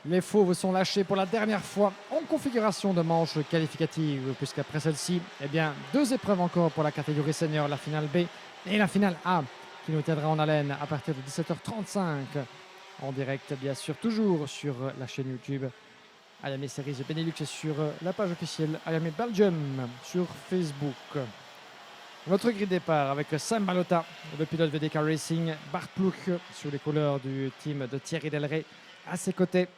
Les fauves sont lâchés pour la dernière fois en configuration de manche qualificative, puisqu'après celle-ci, eh bien, 2 épreuves encore pour la catégorie senior, la finale B et la finale A, qui nous tiendra en haleine à partir de 17h35, en direct, bien sûr, toujours sur la chaîne YouTube IAME Series Benelux et sur la page officielle IAME Belgium sur Facebook. Notre grille de départ avec Sam Balota, le pilote VDK Racing, Bart Ploeg sur les couleurs du team de Thierry Delray à ses côtés.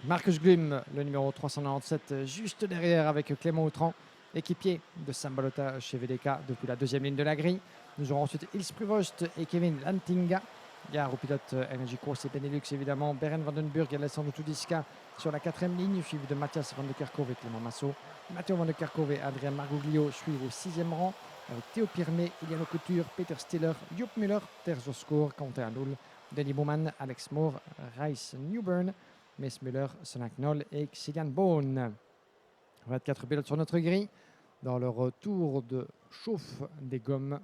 Marcus Glum, le numéro 397, juste derrière avec Clément Autran, équipier de Sam Balota chez VDK depuis la deuxième ligne de la grille. Nous aurons ensuite Ils Prevost et Kevin Lantinga, gare au pilote Energy Course et Benelux évidemment. Beren Vandenburg et Alessandro Tudiska sur la quatrième ligne, suivi de Mathias Van de Kerkhove et Clément Massot. Matteo Van de Kerkhove et Adrien Margoglio suivent au sixième rang, avec Théo Pirmet, Iliano Couture, Peter Stiller, Joep Muller, Terzo Score, Quentin Anoul, Denis Bowman, Alex Moore, Rice Newburn, Mess Muller, Sonak Knoll et Xilian Bone. 24 pilotes sur notre grille dans leur tour de chauffe des gommes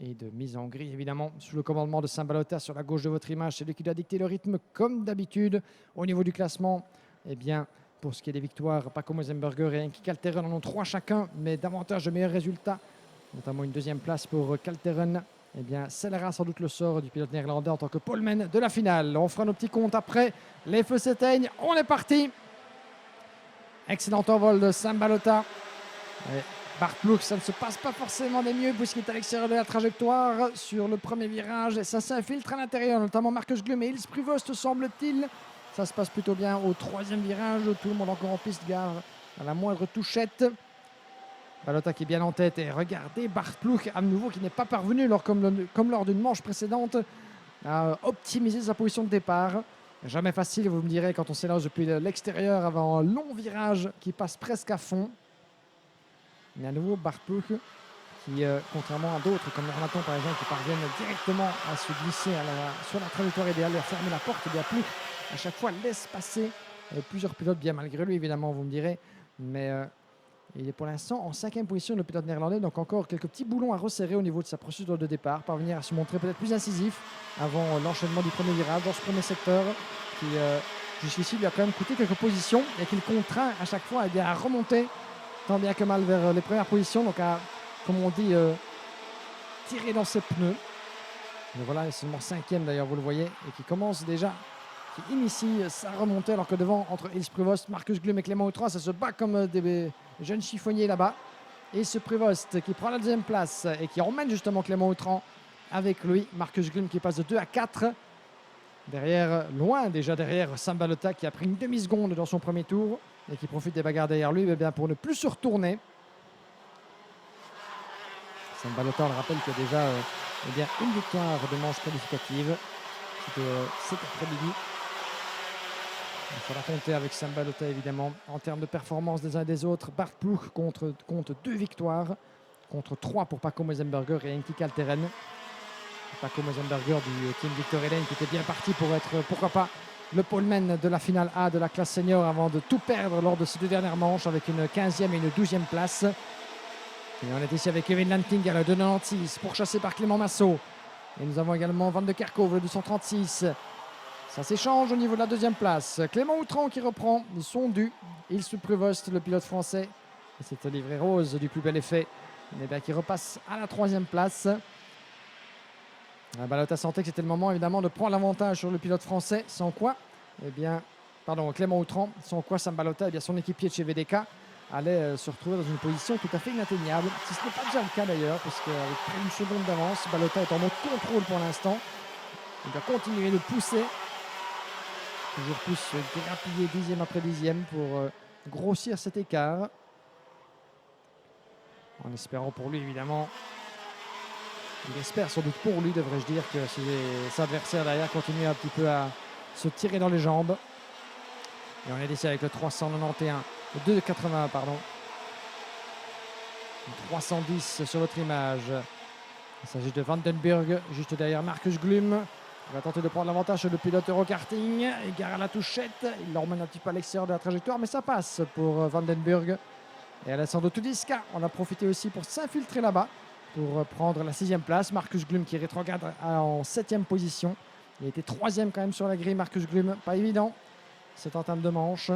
et de mise en grille évidemment sous le commandement de Sam Balota sur la gauche de votre image. C'est lui qui doit dicter le rythme comme d'habitude. Au niveau du classement, eh bien, pour ce qui est des victoires, Paco Mosenberger et Enki Kalteren en ont 3 chacun, mais davantage de meilleurs résultats, notamment une deuxième place pour Kalteren. Eh bien, scellera sans doute le sort du pilote néerlandais en tant que poleman de la finale. On fera nos petits comptes après. Les feux s'éteignent. On est parti. Excellent envol de Sam Balota. Et Bart Ploeg, ça ne se passe pas forcément des mieux puisqu'il est à l'extérieur de la trajectoire sur le premier virage. Et ça s'infiltre à l'intérieur, notamment Marcus Glum et Ils Prevost, semble-t-il. Ça se passe plutôt bien au troisième virage. Tout le monde encore en piste, gare à la moindre touchette. Balota qui est bien en tête et regardez Bart Ploeg à nouveau qui n'est pas parvenu comme lors d'une manche précédente à optimiser sa position de départ. Jamais facile, vous me direz, quand on s'élance depuis l'extérieur avant un long virage qui passe presque à fond. Mais à nouveau Bart Ploeg qui, contrairement à d'autres comme Renaton par exemple, qui parviennent directement à se glisser sur la trajectoire idéale et à fermer la porte, bien Ploeg à chaque fois laisse passer plusieurs pilotes, bien malgré lui évidemment, vous me direz. Mais il est pour l'instant en 5e position, le pilote néerlandais, donc encore quelques petits boulons à resserrer au niveau de sa procédure de départ, parvenir à se montrer peut-être plus incisif avant l'enchaînement du premier virage dans ce premier secteur qui jusqu'ici lui a quand même coûté quelques positions et qu'il contraint à chaque fois à remonter tant bien que mal vers les premières positions, donc à, comme on dit, tirer dans ses pneus. Mais voilà, il est seulement 5e d'ailleurs, vous le voyez, et qui commence déjà, qui initie sa remontée, alors que devant, entre Ils Prevost, Marcus Glum et Clément Autran, ça se bat comme des jeunes chiffonniers là-bas. Et ce Prevost qui prend la deuxième place et qui emmène justement Clément Autran avec lui. Marcus Glum qui passe de 2 à 4. Derrière, loin déjà derrière Sam Balota qui a pris une demi-seconde dans son premier tour et qui profite des bagarres derrière lui bien, pour ne plus se retourner. Sam Balota, on le rappelle, qui a déjà bien, une victoire de manche qualificative. C'était cet après-midi. Il faudra compter avec Sam Balota évidemment en termes de performance des uns et des autres. Bart Ploeg compte 2 victoires contre 3 pour Paco Mosenberger et Enki Kalteren. Paco Mosenberger du team Victor Hélène qui était bien parti pour être, pourquoi pas, le poleman de la finale A de la classe senior avant de tout perdre lors de ces 2 dernières manches avec une 15e et une 12e place. Et on est ici avec Kevin Lanting à la 2,96 pourchassé par Clément Massot. Et nous avons également Van de Kerkhove, le 236. Ça s'échange au niveau de la 2e place. Clément Autran qui reprend son dû. Ils Prevost, le pilote français. Et c'est le livret rose du plus bel effet. Mais bien, qui repasse à la 3e place. Balota sentait que c'était le moment évidemment de prendre l'avantage sur le pilote français. Sans quoi, eh bien, pardon, Clément Autran, sans quoi Sam Balota, eh bien, son équipier de chez VDK, allait se retrouver dans une position tout à fait inatteignable. Si ce n'est pas déjà le cas d'ailleurs, parce qu'avec près d'une seconde d'avance, Balota est en mode contrôle pour l'instant. Il va continuer de pousser. Toujours plus grappiller 10e après 10e pour grossir cet écart. En espérant pour lui évidemment, il espère sans doute pour lui, devrais-je dire, que ses adversaires derrière continuent un petit peu à se tirer dans les jambes. Et on est ici avec le 391, le 281 pardon. Le 310 sur votre image. Il s'agit de Vandenburg, juste derrière Marcus Glum. Il va tenter de prendre l'avantage sur le pilote Eurokarting. Égare à la touchette. Il l'emmène un petit peu à l'extérieur de la trajectoire, mais ça passe pour Vandenburg. Et Alessandro Tudiska, on a profité aussi pour s'infiltrer là-bas, pour prendre la 6e place. Marcus Glum qui rétrograde en 7e position. Il était 3e quand même sur la grille, Marcus Glum. Pas évident. cette entame de manche.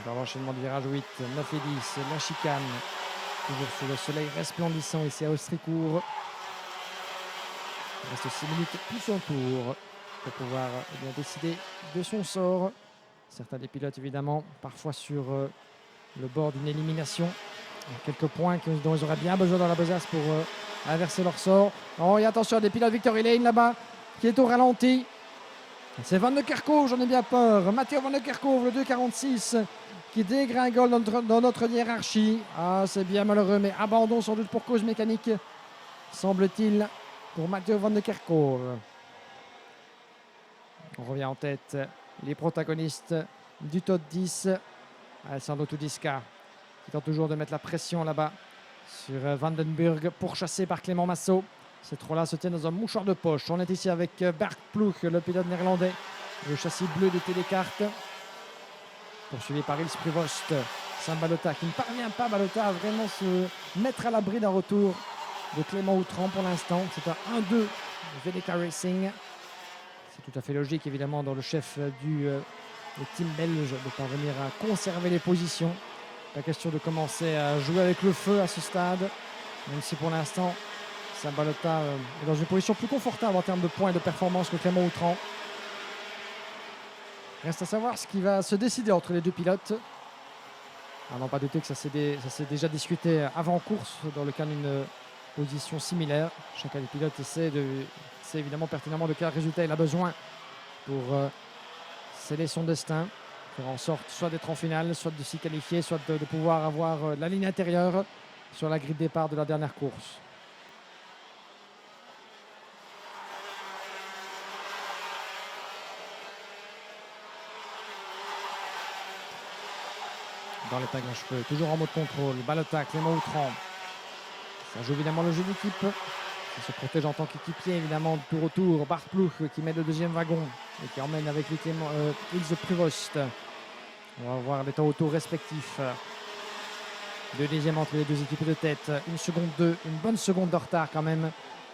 Dans l'enchaînement du virage 8, 9 et 10, la chicane. Toujours sous le soleil resplendissant ici à Austricourt. Il reste 6 minutes plus un tour pour pouvoir décider de son sort. Certains des pilotes évidemment parfois sur le bord d'une élimination. Quelques points dont ils auraient bien besoin dans la besace pour inverser leur sort. Oh, et attention à des pilotes Victory Lane là-bas qui est au ralenti. C'est Van de Kerkhove, j'en ai bien peur. Mathieu Van de Kerkhove, le 2,46 qui dégringole dans notre hiérarchie. Ah, c'est bien malheureux, mais abandon sans doute pour cause mécanique, semble-t-il, pour Mathieu Van de Kerkhove. On revient en tête les protagonistes du top 10. Alessandro Tudiska qui tente toujours de mettre la pression là-bas sur Vandenburg, pourchassé par Clément Massot. Ces trois-là se tiennent dans un mouchoir de poche. On est ici avec Bert Ploeg, le pilote néerlandais, le châssis bleu de Télécarte, poursuivi par Ils Prevost. Sam Balota qui ne parvient pas, Balota, à vraiment se mettre à l'abri d'un retour de Clément Outran pour l'instant. C'est un 1-2 VDK Racing. C'est tout à fait logique évidemment dans le chef du team belge de parvenir à conserver les positions. Pas question de commencer à jouer avec le feu à ce stade, même si pour l'instant Sam Balota est dans une position plus confortable en termes de points et de performance que Clément Outran. Reste à savoir ce qui va se décider entre les deux pilotes. À n'en pas douter que ça s'est déjà discuté avant course dans le cas d'une position similaire. Chacun des pilotes sait évidemment pertinemment de quel résultat il a besoin pour sceller son destin, faire en sorte soit d'être en finale, soit de s'y qualifier, soit de pouvoir avoir la ligne intérieure sur la grille de départ de la dernière course. Dans les tags à cheveux, toujours en mode contrôle, Balota, Clément Outran. Ça joue évidemment le jeu d'équipe. Ça se protège en tant qu'équipier évidemment de tour au tour. Bart Ploeg qui met le deuxième wagon et qui emmène avec lui Ils Prevost. On va voir les temps au tour respectifs. Le deuxième entre les deux équipes de tête. Une seconde 2, une bonne seconde de retard quand même.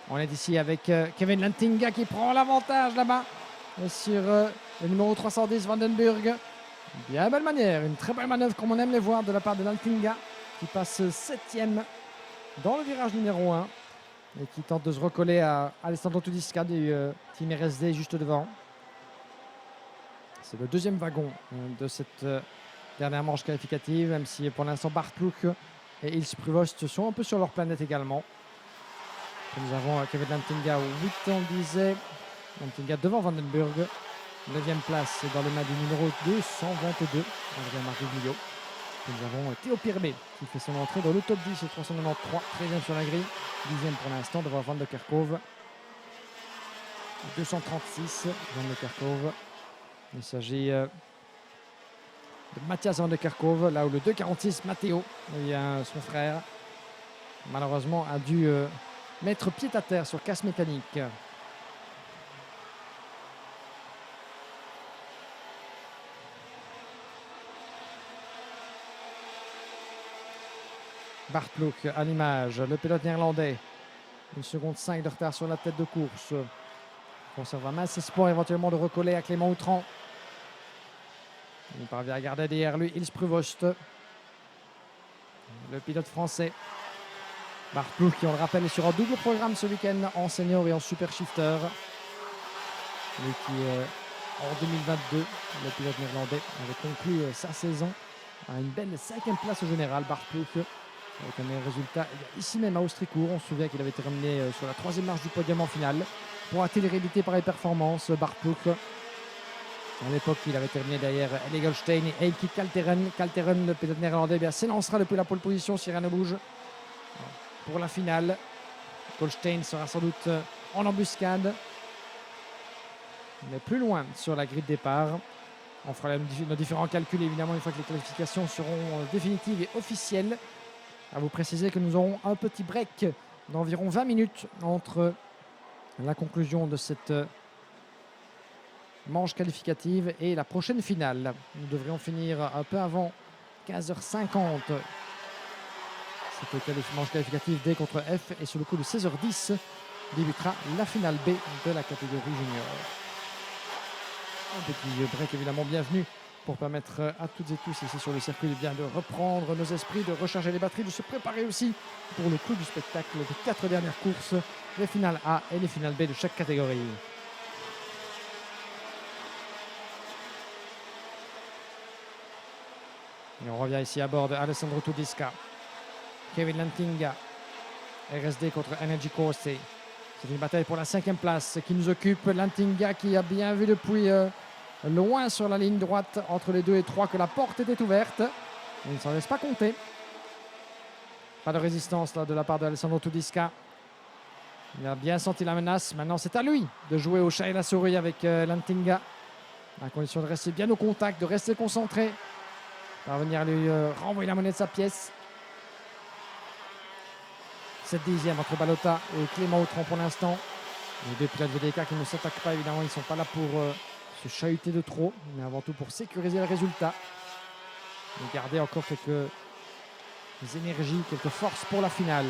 On est ici avec Kevin Lantinga qui prend l'avantage là-bas sur le numéro 310 Vandenburg. Bien belle manière, une très belle manœuvre comme on aime les voir de la part de Lantinga qui passe 7e dans le virage numéro 1 et qui tente de se recoller à Alessandro Tudiska du team RSD juste devant. C'est le deuxième wagon de cette dernière manche qualificative, même si pour l'instant Bart Ploeg et Ils Prevost sont un peu sur leur planète également. Nous avons Kevin Lantinga au 8, on disait. Lantinga devant Vandenburg. 9e place dans le match du numéro 222, André Marguglio. Nous avons Théo Pirbet qui fait son entrée dans le top 10 et 393, 13e sur la grille, 10e pour l'instant devant Van de Kerkhove. 236, Van de Kerkhove. Il s'agit de Mathias Van de Kerkhove, là où le 2,46 Matteo, son frère, malheureusement a dû mettre pied à terre sur casse mécanique. Bart Ploeg à l'image, le pilote néerlandais. 1 seconde 5 de retard sur la tête de course. Conserve un mince espoir éventuellement de recoller à Clément Outran. Il parvient à garder derrière lui Ils Prevost, le pilote français. Bart Ploeg qui, on le rappelle, est sur un double programme ce week-end en senior et en super shifter. Lui qui, en 2022, le pilote néerlandais avait conclu sa saison à une belle 5e place au général. Bart Ploeg avec un meilleur résultat ici même à Austricourt. On se souvient qu'il avait terminé sur la 3e marche du podium en finale. Pourra-t-il rééditer pareille performance, Bart Ploeg? À l'époque, il avait terminé derrière Eli Goldstein et Heikki Kalteren. Kalteren, le pilote néerlandais, s'élancera depuis la pole position si rien ne bouge pour la finale. Goldstein sera sans doute en embuscade, mais plus loin sur la grille de départ. On fera nos différents calculs évidemment une fois que les qualifications seront définitives et officielles. À vous préciser que nous aurons un petit break d'environ 20 minutes entre la conclusion de cette manche qualificative et la prochaine finale. Nous devrions finir un peu avant 15h50 cette manche qualificative D contre F, et sur le coup de 16h10 débutera la finale B de la catégorie junior. Un petit break évidemment bienvenu pour permettre à toutes et tous ici sur le circuit de reprendre nos esprits, de recharger les batteries, de se préparer aussi pour le coup du spectacle des 4 dernières courses, les finales A et les finales B de chaque catégorie. Et on revient ici à bord de Alessandro Tudisca, Kevin Lantinga, RSD contre Energy Corse. C'est une bataille pour la 5e place qui nous occupe. Lantinga qui a bien vu depuis loin sur la ligne droite entre les 2 et 3 que la porte était ouverte. Il ne s'en laisse pas compter. Pas de résistance là, de la part d'Alessandro Tudisca. Il a bien senti la menace. Maintenant, c'est à lui de jouer au chat et la souris avec Lantinga. À condition de rester bien au contact, de rester concentré. Parvenir à lui renvoyer la monnaie de sa pièce. 7/10 entre Balota et Clément Autran pour l'instant. Les deux pilotes VDK qui ne s'attaquent pas, évidemment, ils ne sont pas là pour se chahuter de trop, mais avant tout pour sécuriser le résultat. Et garder encore quelques énergies, quelques forces pour la finale.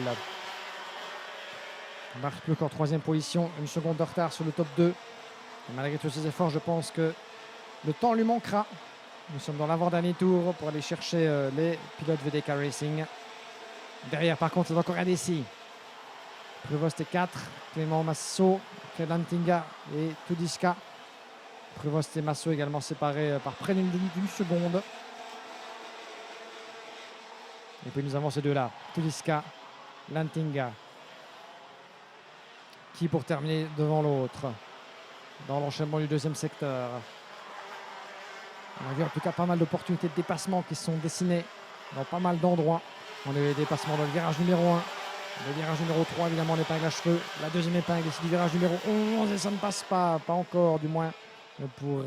Marc Pluck en 3e position, 1 seconde de retard sur le top 2. Et malgré tous ses efforts, je pense que le temps lui manquera. Nous sommes dans l'avant-dernier tour pour aller chercher les pilotes VDK Racing. Derrière, par contre, c'est encore indécis. Prévost est 4, Clément Masso, Lantinga et Tudisca. Prévost et Masso également séparés par près d'une seconde. Et puis nous avons ces deux-là, Tudisca, Lantinga, qui pour terminer devant l'autre, dans l'enchaînement du 2e secteur. On a vu en tout cas pas mal d'opportunités de dépassement qui se sont dessinées dans pas mal d'endroits. On a eu des dépassements dans le virage numéro 1. Le virage numéro 3, évidemment, l'épingle à cheveux. La deuxième épingle ici du virage numéro 11. Et ça ne passe pas encore, du moins, pour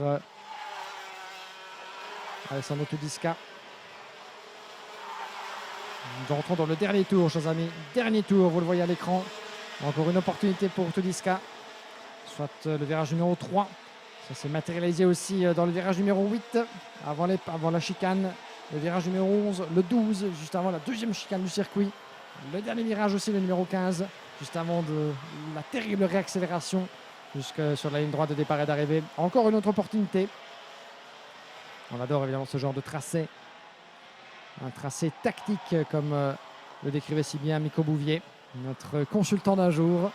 Alessandro Tudisca. Nous rentrons dans le dernier tour, chers amis. Dernier tour, vous le voyez à l'écran. Encore une opportunité pour Tudisca. Soit le virage numéro 3. Ça s'est matérialisé aussi dans le virage numéro 8, avant la chicane. Le virage numéro 11, le 12, juste avant la deuxième chicane du circuit. Le dernier virage aussi, le numéro 15, juste avant de la terrible réaccélération jusque sur la ligne droite de départ et d'arrivée. Encore une autre opportunité. On adore évidemment ce genre de tracé. Un tracé tactique comme le décrivait si bien Miko Bouvier, notre consultant d'un jour.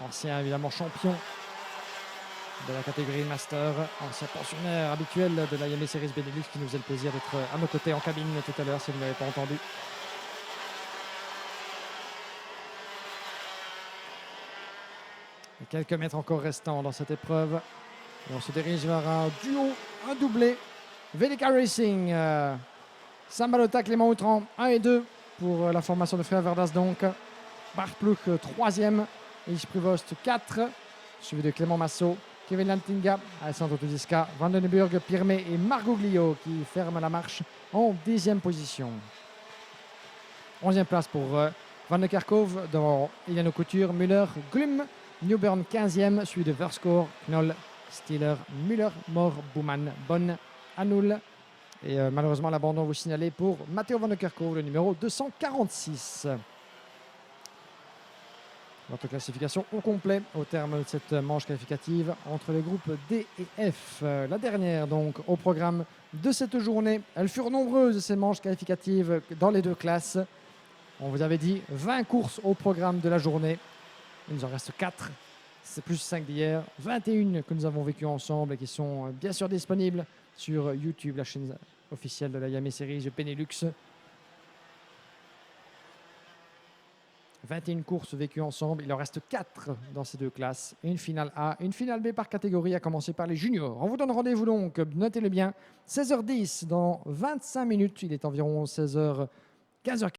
Ancien évidemment champion de la catégorie Master, ancien pensionnaire habituel de la Yamaha Series Benelux qui nous faisait le plaisir d'être à nos côtés en cabine tout à l'heure si vous ne l'avez pas entendu. Et quelques mètres encore restants dans cette épreuve. Et on se dirige vers un duo, un doublé. VDK Racing, Sam Balota, Clément Autran, 1 et 2 pour la formation de Frère Verdas donc. Bart Pluck, 3e. Ish Privost, 4. Suivi de Clément Masso, Kevin Lantinga, Alessandro Tudisca, Vandenberg, Pirmé et Margoglio qui ferment la marche en 10e position. 11e place pour Van de Kerkhove devant Iliano Couture, Müller, Glum, Newburn 15e, suivi de Verskor, Knoll, Stiller, Müller, Mor, Bouman, Bonn, Anoul. Et malheureusement l'abandon vous signalez pour Matteo Van de Kerkhove, le numéro 246. Notre classification au complet au terme de cette manche qualificative entre les groupes D et F. La dernière donc au programme de cette journée. Elles furent nombreuses ces manches qualificatives dans les deux classes. On vous avait dit 20 courses au programme de la journée. Il nous en reste 4. C'est plus 5 d'hier. 21 que nous avons vécues ensemble et qui sont bien sûr disponibles sur YouTube, la chaîne officielle de la Yamaha Series Benelux. 21 courses vécues ensemble. Il en reste 4 dans ces deux classes. Une finale A, une finale B par catégorie, à commencer par les juniors. On vous donne rendez-vous donc, notez-le bien, 16h10 dans 25 minutes. Il est environ 16h, 15h.